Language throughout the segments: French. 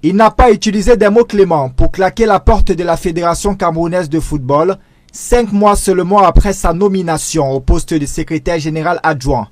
Il n'a pas utilisé des mots cléments pour claquer la porte de la Fédération camerounaise de football, 5 mois seulement après sa nomination au poste de secrétaire général adjoint.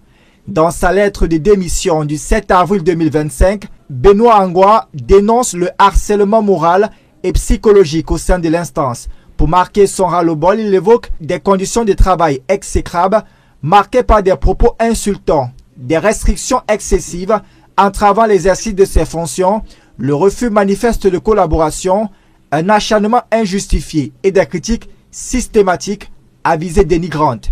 Dans sa lettre de démission du 7 avril 2025, Benoît Angoua dénonce le harcèlement moral et psychologique au sein de l'instance. Pour marquer son ras-le-bol, il évoque des conditions de travail exécrables, marquées par des propos insultants, des restrictions excessives entravant l'exercice de ses fonctions, le refus manifeste de collaboration, un acharnement injustifié et des critiques systématiques à visée dénigrante.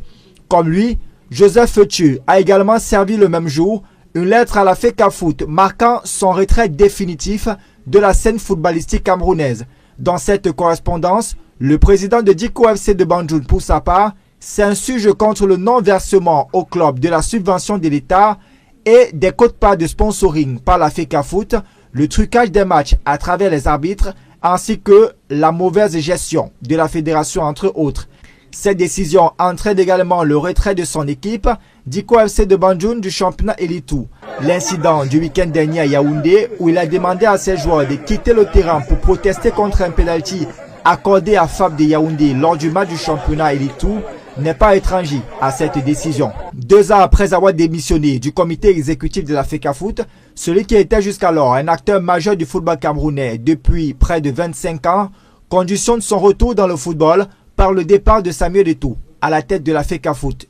Comme lui, Joseph Fetu a également servi le même jour une lettre à la FECAFOOT marquant son retrait définitif de la scène footballistique camerounaise. Dans cette correspondance, le président de Diko FC de Banjul, pour sa part, s'insurge contre le non-versement au club de la subvention de l'État et des quotes-parts de sponsoring par la FECAFOOT, le trucage des matchs à travers les arbitres, ainsi que la mauvaise gestion de la fédération, entre autres. Cette décision entraîne également le retrait de son équipe, Diko FC de Banjul, du championnat Elitou. L'incident du week-end dernier à Yaoundé, où il a demandé à ses joueurs de quitter le terrain pour protester contre un penalty accordé à Fab de Yaoundé lors du match du championnat Elitou, n'est pas étranger à cette décision. 2 ans après avoir démissionné du comité exécutif de la FECAFOOT, celui qui était jusqu'alors un acteur majeur du football camerounais depuis près de 25 ans, conditionne son retour dans le football par le départ de Samuel Eto'o à la tête de la FECAFOOT.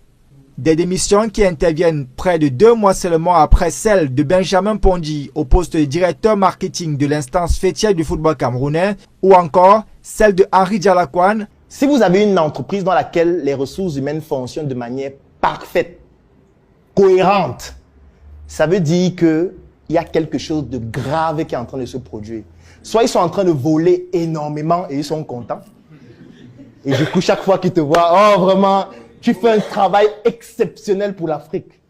Des démissions qui interviennent près de 2 mois seulement après celle de Benjamin Pondi au poste de directeur marketing de l'instance fêtière du football camerounais, ou encore celle de Henri Dialakouane. Si vous avez une entreprise dans laquelle les ressources humaines fonctionnent de manière parfaite, cohérente, ça veut dire qu'il y a quelque chose de grave qui est en train de se produire. Soit ils sont en train de voler énormément et ils sont contents. Et du coup, chaque fois qu'ils te voient, oh vraiment, tu fais un travail exceptionnel pour l'Afrique.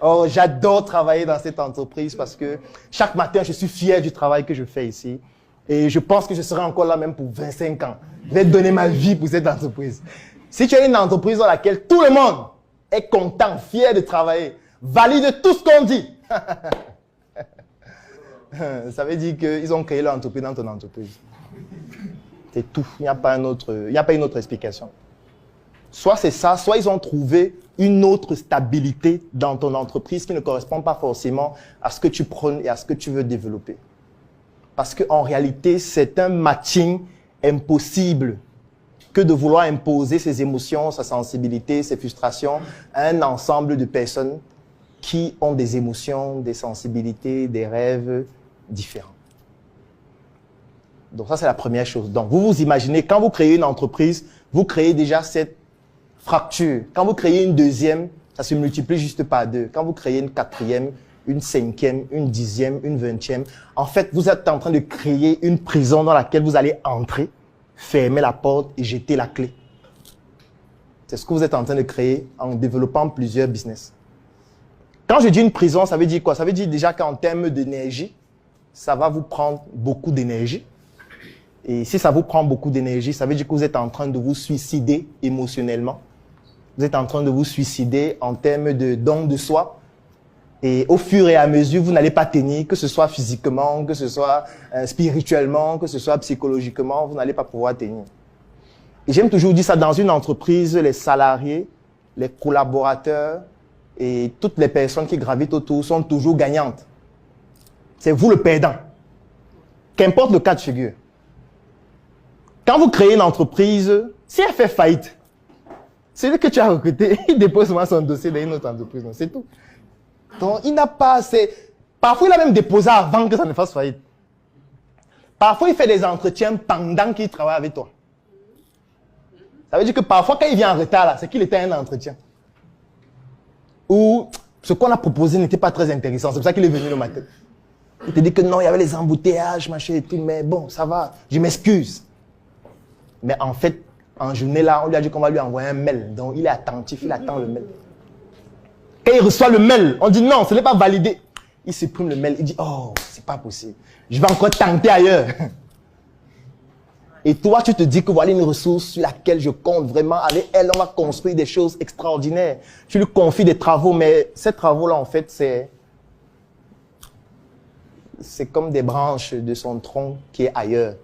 Oh, j'adore travailler dans cette entreprise parce que chaque matin, je suis fier du travail que je fais ici. Et je pense que je serai encore là même pour 25 ans. Je vais donner ma vie pour cette entreprise. Si tu as une entreprise dans laquelle tout le monde est content, fier de travailler, valide tout ce qu'on dit, ça veut dire qu'ils ont créé leur entreprise dans ton entreprise. C'est tout. Il n'y a pas une autre explication. Soit c'est ça, soit ils ont trouvé une autre stabilité dans ton entreprise qui ne correspond pas forcément à ce que tu prônes et à ce que tu veux développer. Parce qu'en réalité, c'est un matching impossible que de vouloir imposer ses émotions, sa sensibilité, ses frustrations à un ensemble de personnes qui ont des émotions, des sensibilités, des rêves différents. Donc ça, c'est la première chose. Donc vous vous imaginez, quand vous créez une entreprise, vous créez déjà cette fracture. Quand vous créez une deuxième, ça se multiplie juste par 2. Quand vous créez une quatrième, une 5e, une 10e, une 20e, en fait, vous êtes en train de créer une prison dans laquelle vous allez entrer, fermer la porte et jeter la clé. C'est ce que vous êtes en train de créer en développant plusieurs business. Quand je dis une prison, ça veut dire quoi? Ça veut dire déjà qu'en termes d'énergie, ça va vous prendre beaucoup d'énergie. Et si ça vous prend beaucoup d'énergie, ça veut dire que vous êtes en train de vous suicider émotionnellement. Vous êtes en train de vous suicider en termes de don de soi. Et au fur et à mesure, vous n'allez pas tenir, que ce soit physiquement, que ce soit spirituellement, que ce soit psychologiquement, vous n'allez pas pouvoir tenir. Et j'aime toujours dire ça, dans une entreprise, les salariés, les collaborateurs et toutes les personnes qui gravitent autour sont toujours gagnantes. C'est vous le perdant. Qu'importe le cas de figure. Quand vous créez une entreprise, si elle fait faillite, celui que tu as recruté, il dépose souvent son dossier dans une autre entreprise. C'est tout. Donc, il n'a pas assez... Parfois, il a même déposé avant que ça ne fasse faillite. Parfois, il fait des entretiens pendant qu'il travaille avec toi. Ça veut dire que parfois, quand il vient en retard, c'est qu'il était à un entretien. Ou ce qu'on a proposé n'était pas très intéressant. C'est pour ça qu'il est venu le matin. Il te dit que non, il y avait les embouteillages, machin et tout, mais bon, ça va, je m'excuse. Mais en fait, en journée là, on lui a dit qu'on va lui envoyer un mail. Donc, il est attentif, il attend le mail. Quand il reçoit le mail, on dit non, ce n'est pas validé. Il supprime le mail, il dit oh, c'est pas possible. Je vais encore tenter ailleurs. Et toi, tu te dis que voilà une ressource sur laquelle je compte vraiment. Avec elle, on va construire des choses extraordinaires. Tu lui confies des travaux, mais ces travaux-là, en fait, c'est c'est comme des branches de son tronc qui est ailleurs.